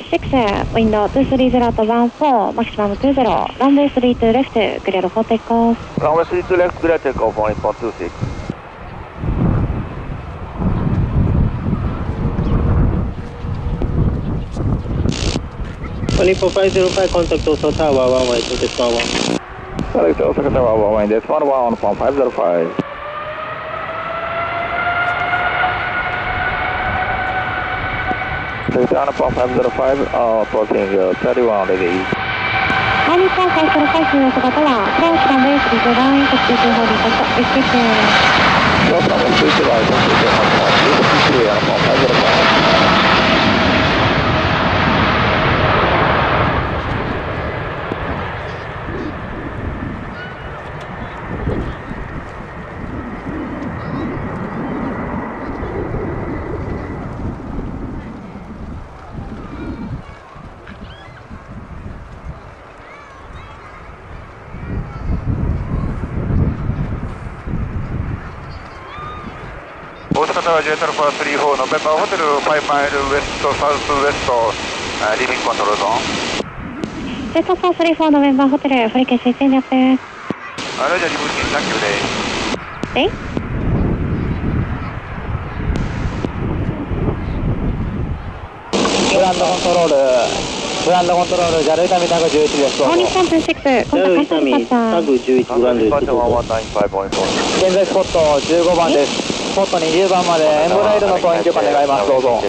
6, window 230 to 14, maximum 20, runway 32 left, clear for takeoff. Runway 32 left, clear takeoff on 126. On 505, contact Osaka Tower 11, to this 11. Select Osaka Tower 11, that's 11 on 505. On 505, approaching 31 degrees. On 505, Osaka Tower, approach runway 32 line, 62 holding contact with station. Approach runway 32 line, 62 holding contact with station on 505. Osaka Tower JA817A, November Hotel 5 mile west to southwest, leaving control zone. JA817A, November Hotel, frequency change up there. Roger, rebooking, thank you day. Okay.グランドコントロール、JAL 伊丹タグ11です。On 126, contact JAL 伊丹タグ11グランドです。195.4。現在スポット15番です。スポット20番までエンブライルの投影許可願います。どうぞ。